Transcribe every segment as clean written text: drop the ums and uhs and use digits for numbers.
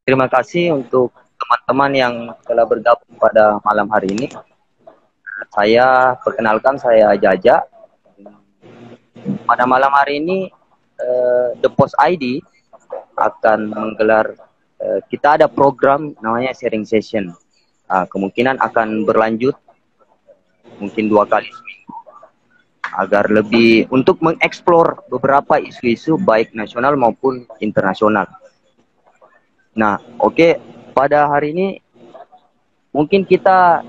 Terima kasih untuk teman-teman yang telah bergabung pada malam hari ini. Saya perkenalkan, saya Jaja. Pada malam hari ini, The Post ID akan menggelar, kita ada program namanya sharing session. Kemungkinan akan berlanjut mungkin 2 kali seminggu, agar lebih untuk mengeksplor beberapa isu-isu baik nasional maupun internasional. Nah, oke, pada hari ini mungkin kita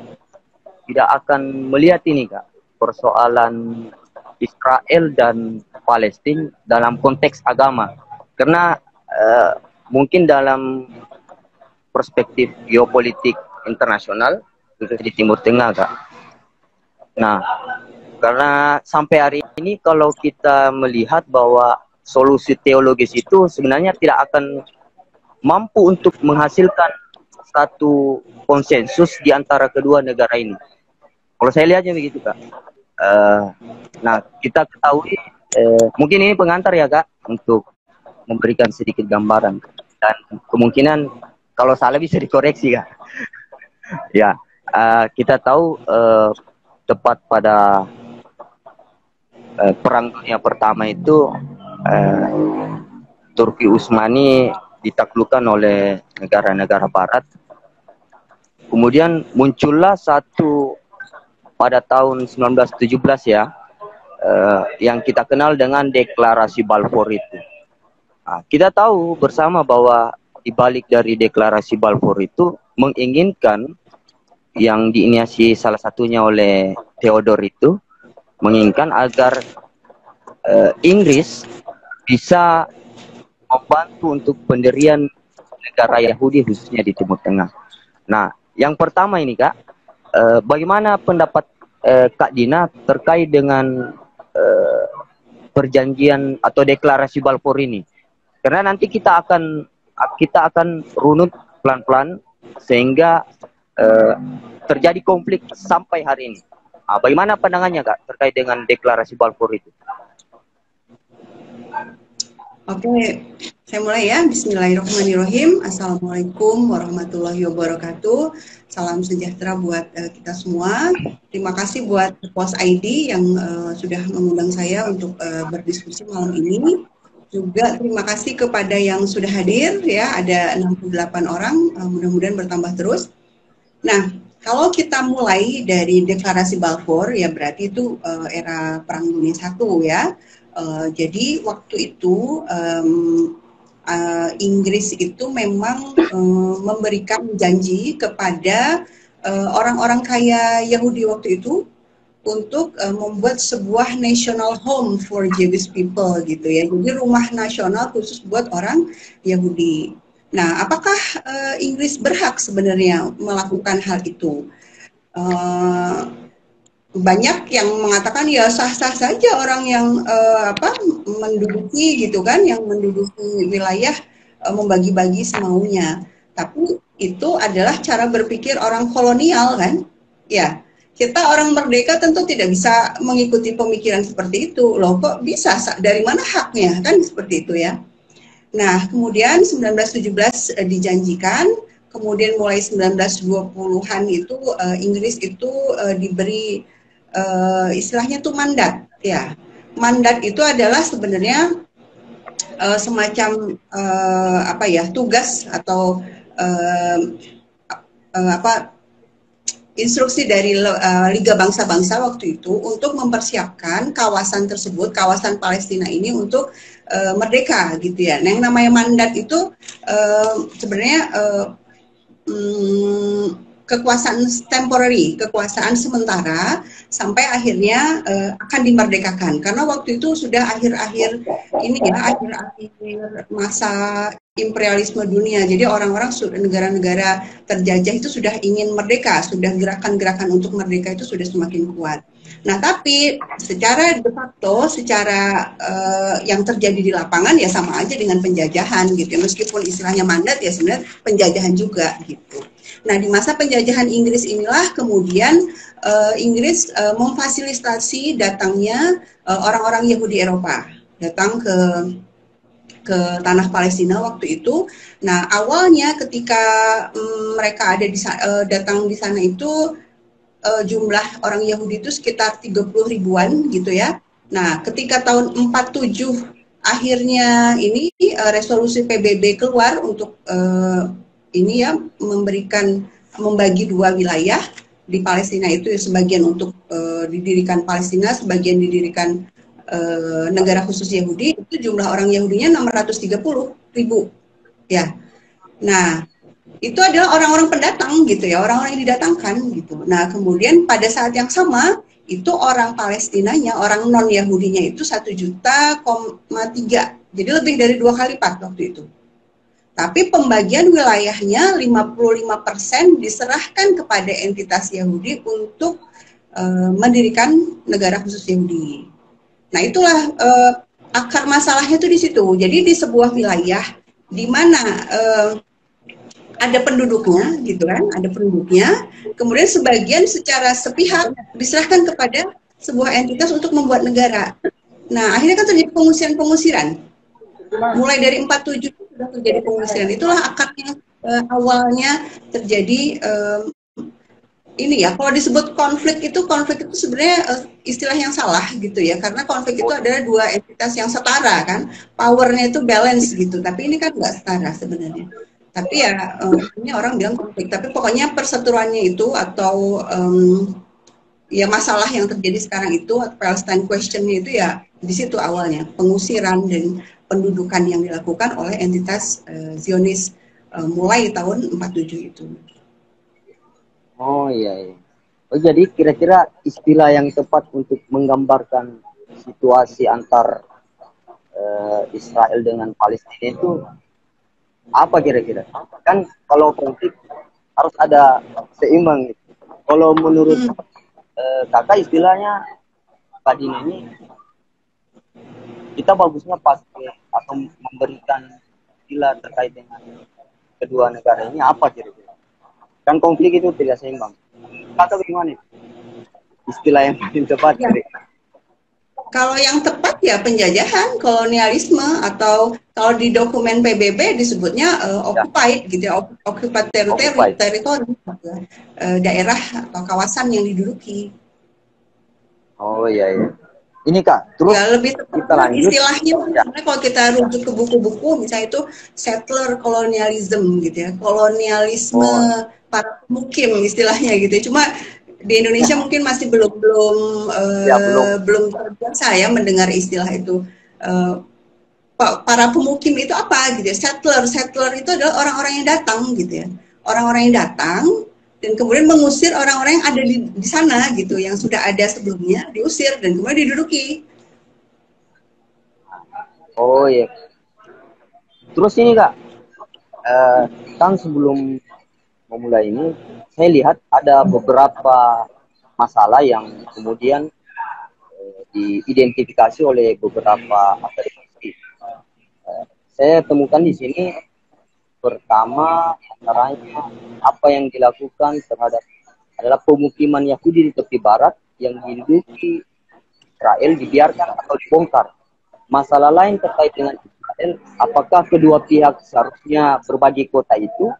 tidak akan melihat ini, Kak, persoalan Israel dan Palestina dalam konteks agama. Karena mungkin dalam perspektif geopolitik internasional, khususnya di Timur Tengah, Kak. Nah, karena sampai hari ini kalau kita melihat bahwa solusi teologis itu sebenarnya tidak akan mampu untuk menghasilkan satu konsensus di antara kedua negara ini. Kalau saya lihatnya begitu, Kak. Nah, kita ketahui, mungkin ini pengantar ya, Kak, untuk memberikan sedikit gambaran. Dan kemungkinan kalau salah bisa dikoreksi, Kak. Ya, kita tahu tepat pada Perang Dunia Pertama itu, Turki Utsmani ditaklukkan oleh negara-negara barat. Kemudian muncullah satu pada tahun 1917 ya, yang kita kenal dengan Deklarasi Balfour itu. Kita tahu bersama bahwa di balik dari Deklarasi Balfour itu menginginkan, yang diinisiasi salah satunya oleh Theodore itu, menginginkan agar Inggris bisa membantu untuk pendirian negara Yahudi khususnya di Timur Tengah. Nah, yang pertama ini, Kak, bagaimana pendapat Kak Dina terkait dengan perjanjian atau deklarasi Balfour ini? Karena nanti kita akan runut pelan-pelan sehingga terjadi konflik sampai hari ini. Bagaimana pandangannya, Kak, terkait dengan deklarasi Balfour itu? Oke, saya mulai ya. Bismillahirrahmanirrahim. Assalamualaikum warahmatullahi wabarakatuh. Salam sejahtera buat kita semua. Terima kasih buat Post ID yang sudah mengundang saya untuk berdiskusi malam ini. Juga terima kasih kepada yang sudah hadir ya, ada 68 orang, mudah-mudahan bertambah terus. Nah, kalau kita mulai dari deklarasi Balfour ya berarti itu era Perang Dunia I ya. Jadi waktu itu Inggris itu memang memberikan janji kepada orang-orang kaya Yahudi waktu itu untuk membuat sebuah national home for Jewish people gitu ya. Jadi rumah nasional khusus buat orang Yahudi. Nah, apakah Inggris berhak sebenarnya melakukan hal itu? Banyak yang mengatakan ya sah-sah saja orang yang menduduki gitu kan, yang menduduki wilayah membagi-bagi semaunya. Tapi itu adalah cara berpikir orang kolonial kan? Ya, kita orang merdeka tentu tidak bisa mengikuti pemikiran seperti itu. Loh kok bisa? Dari mana haknya? Kan seperti itu ya. Nah, kemudian 1917 dijanjikan, kemudian mulai 1920-an itu Inggris itu diberi istilahnya tuh mandat ya. Mandat itu adalah sebenarnya semacam tugas atau instruksi dari Liga Bangsa-Bangsa waktu itu untuk mempersiapkan kawasan tersebut, kawasan Palestina ini untuk merdeka gitu ya. Nah, yang namanya mandat itu sebenarnya kekuasaan temporary, kekuasaan sementara sampai akhirnya akan dimerdekakan. Karena waktu itu sudah akhir-akhir ini ya, akhir-akhir masa imperialisme dunia. Jadi orang-orang negara-negara terjajah itu sudah ingin merdeka, sudah gerakan-gerakan untuk merdeka itu sudah semakin kuat. Nah, tapi secara de facto, secara yang terjadi di lapangan ya sama aja dengan penjajahan gitu. Meskipun istilahnya mandat ya sebenarnya penjajahan juga gitu. Nah, di masa penjajahan Inggris inilah kemudian Inggris memfasilitasi datangnya orang-orang Yahudi Eropa datang ke tanah Palestina waktu itu. Nah, awalnya ketika mereka ada datang di sana itu jumlah orang Yahudi itu sekitar 30 ribuan gitu ya. Nah, ketika tahun 47 akhirnya ini resolusi PBB keluar untuk ini ya membagi dua wilayah di Palestina itu, sebagian untuk didirikan Palestina, sebagian didirikan negara khusus Yahudi. Itu jumlah orang Yahudinya 630 ribu ya. Nah, itu adalah orang-orang pendatang gitu ya, orang-orang yang didatangkan gitu. Nah, kemudian pada saat yang sama itu orang Palestinanya, orang non Yahudinya itu 1,3 juta, jadi lebih dari 2 kali lipat waktu itu. Tapi pembagian wilayahnya 55% diserahkan kepada entitas Yahudi untuk mendirikan negara khusus Yahudi. Nah, itulah akar masalahnya itu di situ. Jadi di sebuah wilayah di mana ada penduduknya, gitu kan? Ada penduduknya. Kemudian sebagian secara sepihak diserahkan kepada sebuah entitas untuk membuat negara. Nah, akhirnya kan terjadi pengusiran-pengusiran. Mulai dari 47 sudah terjadi pengusiran. Itulah akarnya awalnya terjadi ini ya, kalau disebut konflik itu sebenarnya istilah yang salah gitu ya, karena konflik itu adalah dua entitas yang setara kan, powernya itu balance gitu, tapi ini kan nggak setara sebenarnya. Tapi ya ini orang bilang konflik, tapi pokoknya perseteruannya itu atau ya masalah yang terjadi sekarang itu, Palestine question-nya itu ya di situ awalnya, pengusiran dan pendudukan yang dilakukan oleh entitas Zionis mulai tahun 47 itu. Oh iya, iya. Oh jadi kira-kira istilah yang tepat untuk menggambarkan situasi antar Israel dengan Palestina itu apa kira-kira? Kan kalau konflik harus ada seimbang gitu. Kalau menurut kakak istilahnya tadi ini kita bagusnya pakai atau memberikan istilah terkait dengan kedua negara ini apa kira-kira? Kan konflik itu tidak seimbang. Atau bagaimana? Istilah yang paling tepat. Ya. Kalau yang tepat ya penjajahan, kolonialisme, atau kalau di dokumen PBB disebutnya occupied gitu ya, occupied territory, daerah atau kawasan yang diduduki. Oh iya iya. Ini Kak, terus ya, lebih kita lanjut. Istilahnya ya. Kalau kita rujuk ke buku-buku, misalnya itu settler colonialism gitu ya, kolonialisme para pemukim istilahnya gitu. Cuma di Indonesia mungkin masih belum terbiasa ya mendengar istilah itu. Para pemukim itu apa gitu ya? Settler itu adalah orang-orang yang datang gitu ya, orang-orang yang datang dan kemudian mengusir orang-orang yang ada di sana gitu, yang sudah ada sebelumnya diusir dan kemudian diduduki. Oh iya. Terus ini Kak, kan sebelum memulai ini, saya lihat ada beberapa masalah yang kemudian diidentifikasi oleh beberapa akademisi. Saya temukan di sini pertama antaranya apa yang dilakukan terhadap adalah pemukiman Yahudi di tepi barat yang diduduki Israel dibiarkan atau dibongkar. Masalah lain terkait dengan Israel, apakah kedua pihak seharusnya berbagi kota itu,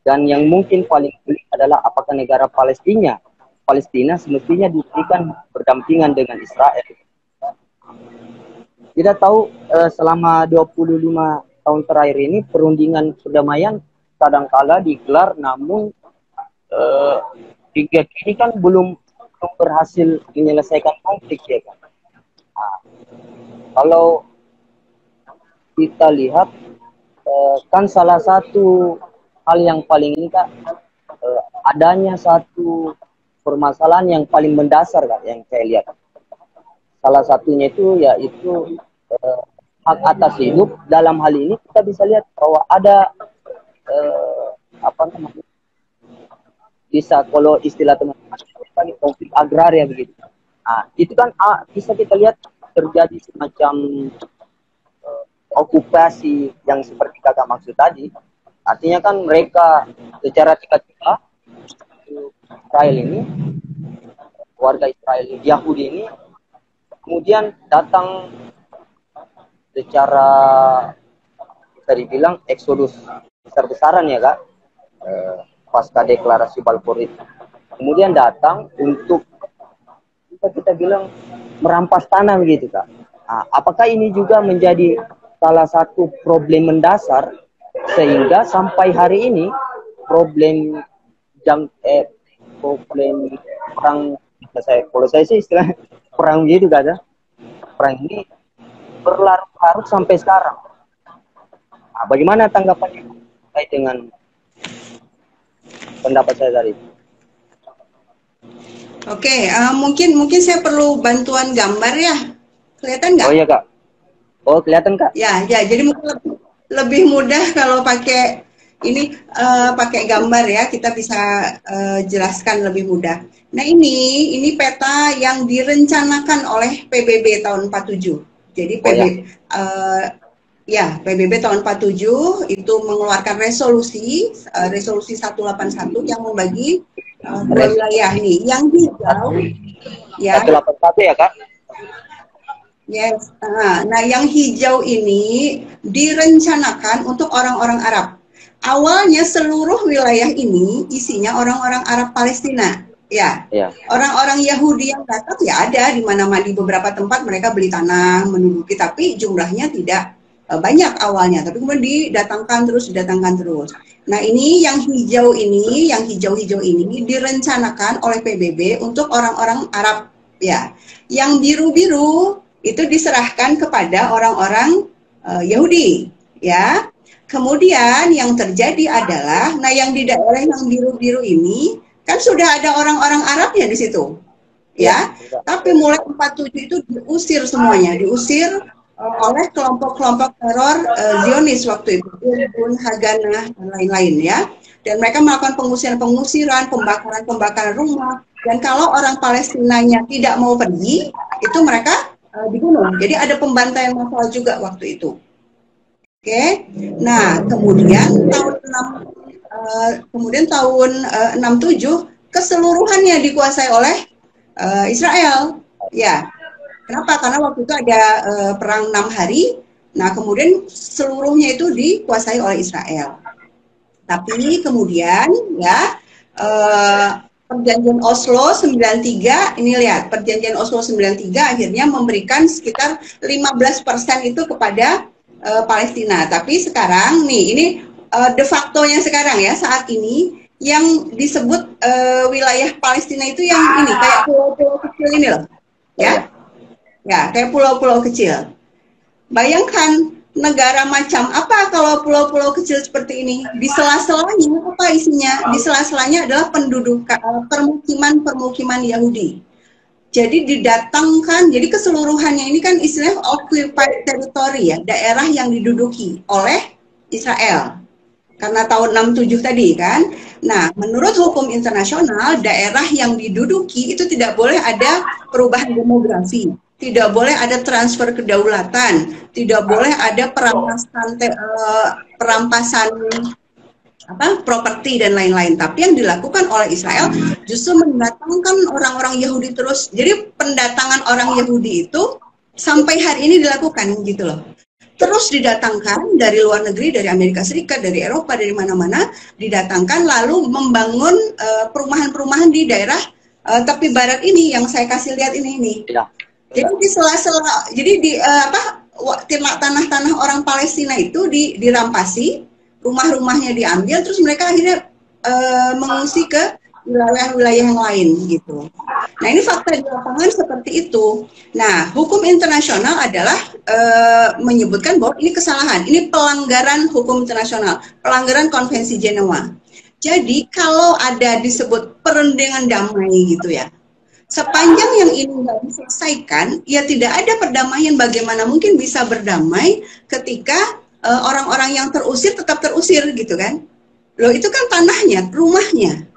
dan yang mungkin paling sulit adalah apakah negara Palestina semestinya diberikan berdampingan dengan Israel. Tidak tahu selama 25 tahun terakhir ini perundingan perdamaian kadangkala digelar, namun hingga kini kan belum berhasil menyelesaikan konflik ya kan. Nah, kalau kita lihat kan salah satu hal yang paling ini Kak, adanya satu permasalahan yang paling mendasar Kak, yang saya lihat. Salah satunya itu yaitu hak atas hidup. Dalam hal ini kita bisa lihat bahwa ada apa namanya, bisa kalau istilah teman-teman konflik agraria begitu. Nah, itu kan bisa kita lihat terjadi semacam okupasi yang seperti kakak maksud tadi. Artinya kan mereka secara tiba-tiba Israel ini, warga Israel Yahudi ini kemudian datang secara bisa dibilang eksodus besar-besaran ya kak, pasca deklarasi Balfour itu. Kemudian datang untuk kita bilang merampas tanah begitu kak. Nah, apakah ini juga menjadi salah satu problem mendasar sehingga sampai hari ini problem problem perang, kalau saya sih istilah perang gitu kan, perang ini berlarut-larut sampai sekarang. Nah, bagaimana tanggapannya terkait dengan pendapat saya tadi? Oke, mungkin saya perlu bantuan gambar ya, kelihatan nggak? Oh iya kak, oh kelihatan kak? Ya, jadi mungkin lebih mudah kalau pakai ini, pakai gambar ya, kita bisa jelaskan lebih mudah. Nah ini peta yang direncanakan oleh PBB tahun 47. Jadi PBB tahun 47 itu mengeluarkan resolusi 181 yang membagi dua wilayah nih. Yang hijau ya 181 ya kak? Yes. Nah, yang hijau ini direncanakan untuk orang-orang Arab. Awalnya seluruh wilayah ini isinya orang-orang Arab Palestina. Ya. Orang-orang Yahudi yang datang ya ada di mana-mana, di beberapa tempat mereka beli tanah, menduduki, tapi jumlahnya tidak banyak awalnya, tapi kemudian didatangkan terus. Nah, ini yang hijau-hijau ini direncanakan oleh PBB untuk orang-orang Arab ya. Yang biru-biru itu diserahkan kepada orang-orang Yahudi ya. Kemudian yang terjadi adalah, nah yang di daerah yang biru-biru ini kan sudah ada orang-orang Arabnya di situ ya. Tapi mulai 47 itu diusir semuanya, oleh kelompok-kelompok teror Zionis waktu itu, Irbun, Haganah, dan lain-lain ya. Dan mereka melakukan pengusiran, pembakaran rumah. Dan kalau orang Palestinanya tidak mau pergi, itu mereka dibunuh. Jadi ada pembantaian massal juga waktu itu. Oke. Nah, kemudian tahun 67 keseluruhannya dikuasai oleh Israel. Ya. Kenapa? Karena waktu itu ada perang 6 hari. Nah, kemudian seluruhnya itu dikuasai oleh Israel. Tapi kemudian ya Perjanjian Oslo 93, ini lihat, Perjanjian Oslo 93 akhirnya memberikan sekitar 15% itu kepada Palestina. Tapi sekarang nih, ini de facto-nya sekarang ya, saat ini yang disebut wilayah Palestina itu yang ini, kayak pulau-pulau kecil ini loh. Ya, kayak pulau-pulau kecil. Bayangkan negara macam apa kalau pulau-pulau kecil seperti ini? Di sela-selanya apa isinya? Di sela-selanya adalah permukiman Yahudi. Jadi didatangkan, jadi keseluruhannya ini kan istilah occupied territory ya, daerah yang diduduki oleh Israel. Karena tahun 67 tadi kan. Nah, menurut hukum internasional, daerah yang diduduki itu tidak boleh ada perubahan demografi, tidak boleh ada transfer kedaulatan, tidak boleh ada perampasan properti dan lain-lain. Tapi yang dilakukan oleh Israel justru mendatangkan orang-orang Yahudi terus. Jadi pendatangan orang Yahudi itu sampai hari ini dilakukan gitu loh. Terus didatangkan dari luar negeri, dari Amerika Serikat, dari Eropa, dari mana-mana, didatangkan lalu membangun perumahan-perumahan di daerah tepi barat ini yang saya kasih lihat ini. Ya. Jadi di sela-sela, jadi di tanah-tanah orang Palestina itu dirampasi, rumah-rumahnya diambil, terus mereka akhirnya mengungsi ke wilayah-wilayah yang lain gitu. Nah, ini fakta di lapangan seperti itu. Nah, hukum internasional adalah menyebutkan bahwa ini kesalahan, ini pelanggaran hukum internasional, pelanggaran konvensi Jenewa. Jadi kalau ada disebut perundingan damai gitu ya, sepanjang yang ini nggak diselesaikan, ya tidak ada perdamaian. Bagaimana mungkin bisa berdamai ketika orang-orang yang terusir tetap terusir gitu kan? Loh itu kan tanahnya, rumahnya.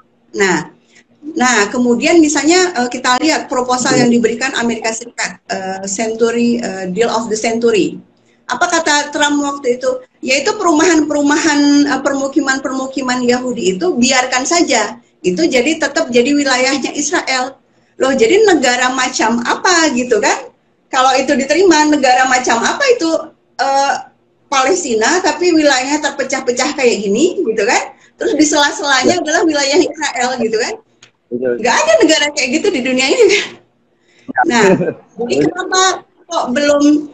Nah, kemudian misalnya kita lihat proposal yang diberikan Amerika Serikat, Century Deal of the Century. Apa kata Trump waktu itu? Yaitu perumahan-perumahan, permukiman-permukiman Yahudi itu biarkan saja. Itu jadi tetap jadi wilayahnya Israel. Loh, jadi negara macam apa gitu kan? Kalau itu diterima, negara macam apa itu Palestina, tapi wilayahnya terpecah-pecah kayak gini, gitu kan? Terus di sela-selanya adalah wilayah Israel, gitu kan? Nggak ada negara kayak gitu di dunia ini kan? Nah, jadi kenapa kok belum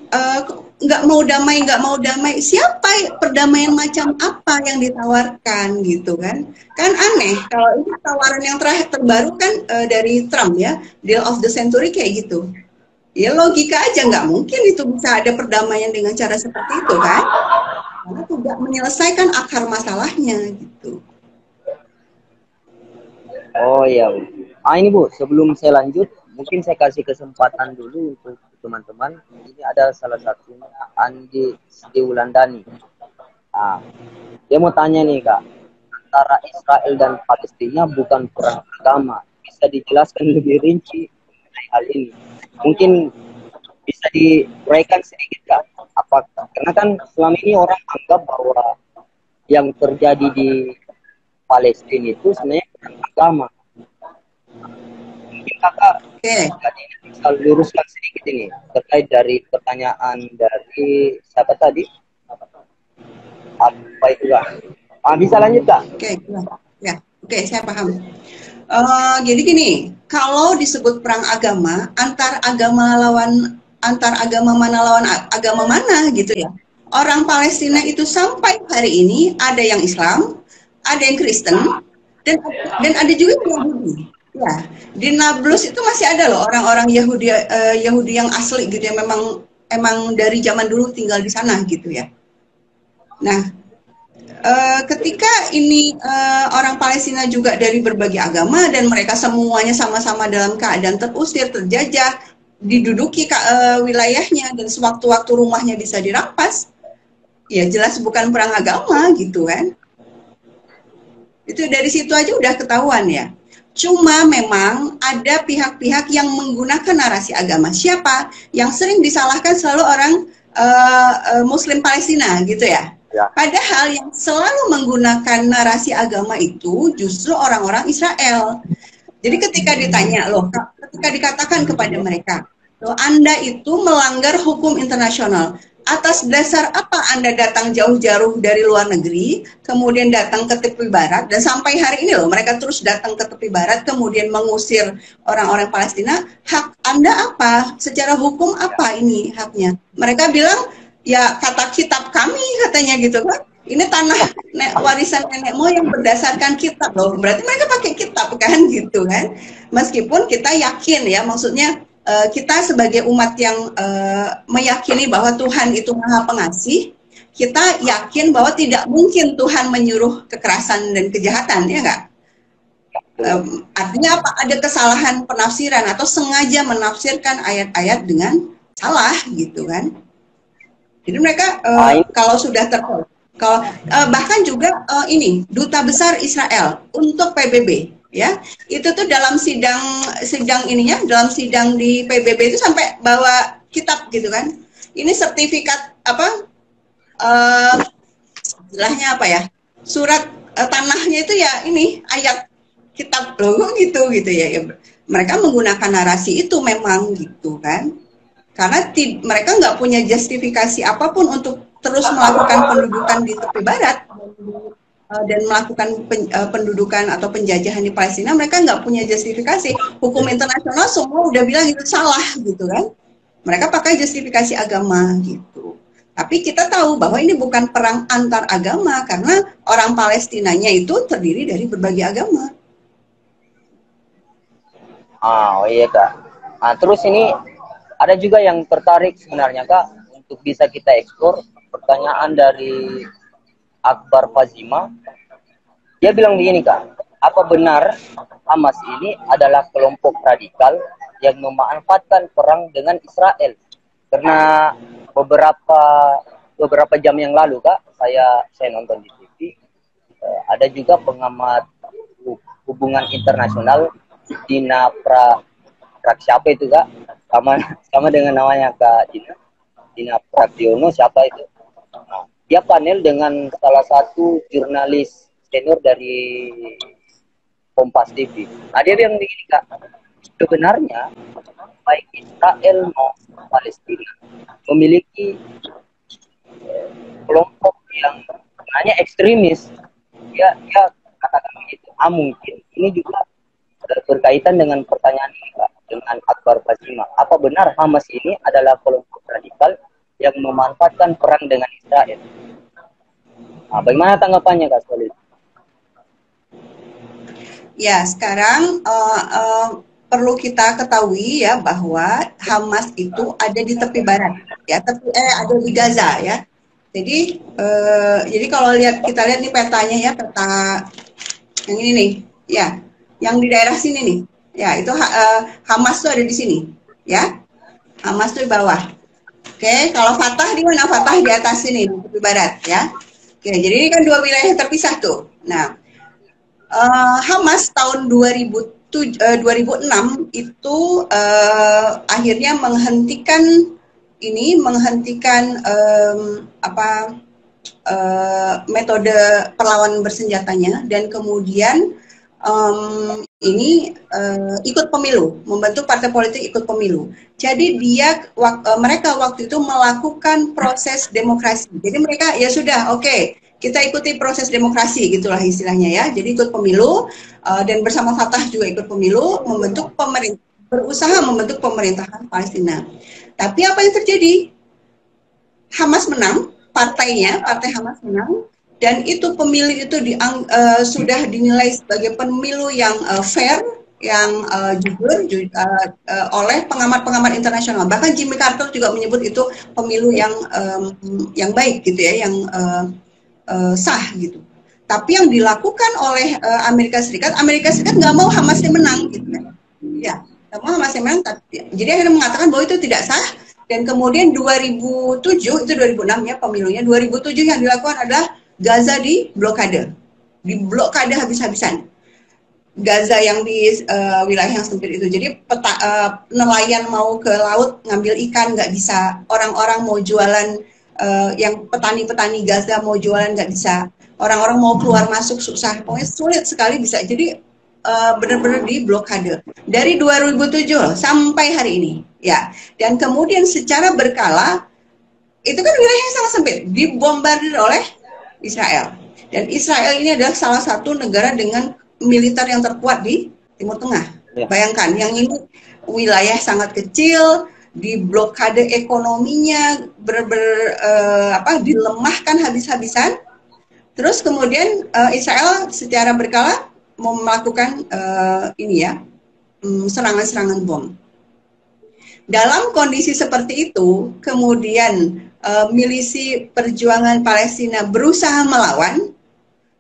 nggak mau damai? Siapa perdamaian macam apa yang ditawarkan gitu kan? Kan aneh kalau ini tawaran yang terakhir terbaru kan dari Trump ya, Deal of the Century kayak gitu. Ya logika aja nggak mungkin itu bisa ada perdamaian dengan cara seperti itu kan? Karena tidak menyelesaikan akar masalahnya gitu. Oh iya, Bu. Ini Bu, sebelum saya lanjut, mungkin saya kasih kesempatan dulu untuk teman-teman. Ini ada salah satunya Andi Wulandani. Dia mau tanya nih Kak, antara Israel dan Palestina bukan perang agama. Bisa dijelaskan lebih rinci mengenai hal ini? Mungkin bisa diuraikan sedikit Kak. Karena kan selama ini orang anggap bahwa yang terjadi di Palestina itu sebenarnya perang agama. Mungkin Kakak bisa luruskan sedikit ini terkait dari pertanyaan dari siapa tadi? Apa itu Kak? Bisa lanjut Kak? Oke, saya paham. Jadi gini, kalau disebut perang agama, antar agama mana lawan agama mana gitu ya. Orang Palestina itu sampai hari ini ada yang Islam, ada yang Kristen, dan ada juga yang Yahudi. Ya, di Nablus itu masih ada loh orang-orang Yahudi yang asli gitu ya, emang dari zaman dulu tinggal di sana gitu ya. Nah, ketika ini orang Palestina juga dari berbagai agama dan mereka semuanya sama-sama dalam keadaan terusir, terjajah, diduduki wilayahnya dan sewaktu-waktu rumahnya bisa dirampas, ya jelas bukan perang agama gitu kan. Itu dari situ aja udah ketahuan ya. Cuma memang ada pihak-pihak yang menggunakan narasi agama. Siapa? Yang sering disalahkan selalu orang Muslim Palestina gitu ya. Padahal yang selalu menggunakan narasi agama itu justru orang-orang Israel. Jadi ketika ditanya loh, ketika dikatakan kepada mereka, loh Anda itu melanggar hukum internasional. Atas dasar apa Anda datang jauh-jauh dari luar negeri, kemudian datang ke tepi barat, dan sampai hari ini loh mereka terus datang ke tepi barat, kemudian mengusir orang-orang Palestina. Hak Anda apa? Secara hukum apa ini haknya? Mereka bilang, ya kata kitab kami katanya gitu kan. Ini tanah warisan nenek moyang berdasarkan kitab loh. Berarti mereka pakai kitab kan gitu kan. Meskipun kita yakin ya, maksudnya kita sebagai umat yang meyakini bahwa Tuhan itu Maha Pengasih, kita yakin bahwa tidak mungkin Tuhan menyuruh kekerasan dan kejahatan, ya enggak? Artinya apa? Ada kesalahan penafsiran atau sengaja menafsirkan ayat-ayat dengan salah gitu kan. Jadi mereka kalau sudah bahkan juga ini duta besar Israel untuk PBB ya, itu tuh dalam sidang ininya, dalam sidang di PBB itu sampai bawa kitab gitu kan. Ini sertifikat apa? Istilahnya apa ya? Surat tanahnya itu ya ini ayat kitab logo gitu ya. Mereka menggunakan narasi itu memang gitu kan. Karena mereka nggak punya justifikasi apapun untuk terus melakukan pendudukan di tepi barat dan melakukan pendudukan atau penjajahan di Palestina. Mereka nggak punya justifikasi. Hukum internasional semua udah bilang itu salah gitu kan. Mereka pakai justifikasi agama gitu. Tapi kita tahu bahwa ini bukan perang antar agama karena orang Palestinanya itu terdiri dari berbagai agama. Oh iya Kak. Terus ini ada juga yang tertarik sebenarnya Kak untuk bisa kita eksplor. Pertanyaan dari Akbar Fazima, dia bilang begini Kak, apa benar Hamas ini adalah kelompok radikal yang memanfaatkan perang dengan Israel? Karena beberapa jam yang lalu Kak, saya nonton di TV, ada juga pengamat hubungan internasional Dina siapa itu Kak? Sama dengan namanya Kak Dina Praktiono, siapa itu? Nah, dia panel dengan salah satu jurnalis senior dari Kompas TV. Nah, dia bilang begini Kak, sebenarnya baik Israel maupun Palestina memiliki kelompok yang sebenarnya ekstremis. Ya katakan begitu. Mungkin ini juga berkaitan dengan pertanyaan ini Kak, dengan Akbar Basima. Apa benar Hamas ini adalah kelompok radikal yang memanfaatkan perang dengan Israel? Nah, bagaimana tanggapannya Kak soal itu? Ya, sekarang perlu kita ketahui ya bahwa Hamas itu ada di tepi barat, ya, ada di Gaza ya. Jadi kalau kita lihat nih petanya ya, peta yang ini nih, ya, yang di daerah sini nih, ya itu Hamas tuh ada di sini, ya, Hamas tuh di bawah. Oke, kalau Fatah di mana? Fatah di atas sini di tepi barat, ya. Oke, jadi ini kan dua wilayah yang terpisah tuh. Nah, Hamas tahun 2006 itu akhirnya menghentikan metode perlawanan bersenjatanya, dan kemudian ikut pemilu, membentuk partai politik ikut pemilu. Jadi mereka waktu itu melakukan proses demokrasi. Jadi mereka ya sudah, oke, kita ikuti proses demokrasi, gitulah istilahnya ya. Jadi ikut pemilu dan bersama Fatah juga ikut pemilu, berusaha membentuk pemerintahan Palestina. Tapi apa yang terjadi? Hamas menang, partai Hamas menang, dan itu pemilu itu sudah dinilai sebagai pemilu yang fair, yang jujur oleh pengamat-pengamat internasional. Bahkan Jimmy Carter juga menyebut itu pemilu yang baik gitu ya, yang sah gitu. Tapi yang dilakukan oleh Amerika Serikat nggak mau Hamasnya menang gitu kan. Ya, nggak mau Hamasnya menang. Jadi akhirnya mengatakan bahwa itu tidak sah. Dan kemudian 2007, itu 2006 ya pemilunya, 2007 yang dilakukan adalah Gaza diblokade habis-habisan. Gaza yang di wilayah yang sempit itu. Jadi nelayan mau ke laut ngambil ikan nggak bisa. Orang-orang mau jualan, yang petani-petani Gaza mau jualan nggak bisa. Orang-orang mau keluar masuk susah. Pokoknya sulit sekali bisa. Jadi benar-benar diblokade dari 2007 sampai hari ini. Ya, dan kemudian secara berkala itu kan wilayahnya sangat sempit, dibombardir oleh Israel. Dan Israel ini adalah salah satu negara dengan militer yang terkuat di Timur Tengah. Ya. Bayangkan, yang ini wilayah sangat kecil, diblokade ekonominya, dilemahkan habis-habisan. Terus kemudian Israel secara berkala mau melakukan serangan-serangan bom. Dalam kondisi seperti itu, kemudian milisi perjuangan Palestina berusaha melawan,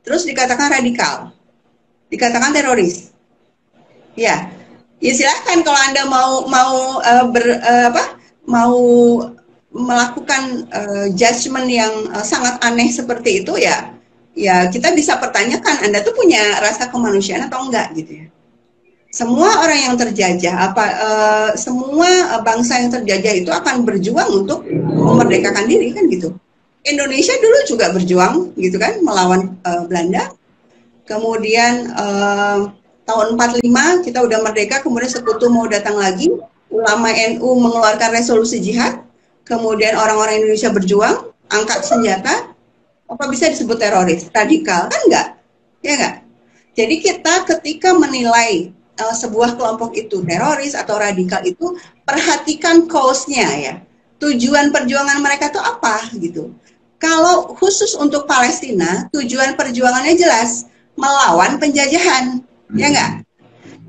terus dikatakan radikal, dikatakan teroris. Ya silahkan kalau Anda mau melakukan judgement yang sangat aneh seperti itu, ya kita bisa pertanyakan, Anda tuh punya rasa kemanusiaan atau enggak gitu ya. Semua orang yang terjajah, semua bangsa yang terjajah itu akan berjuang untuk memerdekakan diri kan gitu. Indonesia dulu juga berjuang gitu kan, melawan Belanda. Kemudian tahun 45 kita udah merdeka, kemudian sekutu mau datang lagi, ulama NU mengeluarkan resolusi jihad, kemudian orang-orang Indonesia berjuang, angkat senjata, apa bisa disebut teroris, radikal kan enggak? Ya enggak? Jadi kita ketika menilai sebuah kelompok itu teroris atau radikal itu, perhatikan cause-nya ya. Tujuan perjuangan mereka itu apa gitu. Kalau khusus untuk Palestina, tujuan perjuangannya jelas, melawan penjajahan, ya enggak?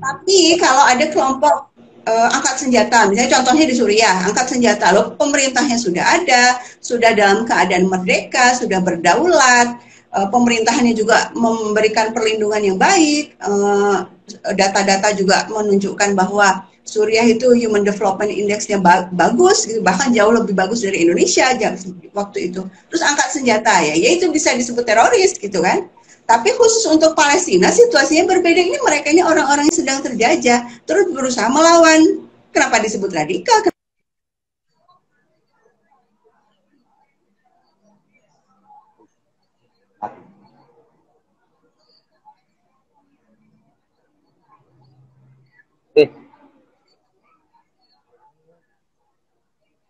Tapi kalau ada kelompok angkat senjata, misalnya contohnya di Suriah, angkat senjata, loh pemerintahnya sudah ada, sudah dalam keadaan merdeka, sudah berdaulat, pemerintahannya juga memberikan perlindungan yang baik, data-data juga menunjukkan bahwa Suriah itu Human Development Index-nya bagus, gitu, bahkan jauh lebih bagus dari Indonesia waktu itu. Terus angkat senjata ya itu bisa disebut teroris gitu kan. Tapi khusus untuk Palestina situasinya berbeda. Ini mereka ini orang-orang yang sedang terjajah, terus berusaha melawan. Kenapa disebut radikal?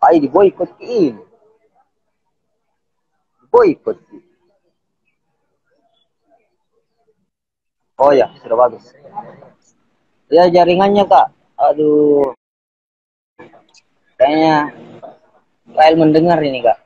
Pak di boykot ini. Boykot. Oh ya, sudah bagus. Ya jaringannya Kak. Aduh. Kayaknya Kyle mendengar ini Kak.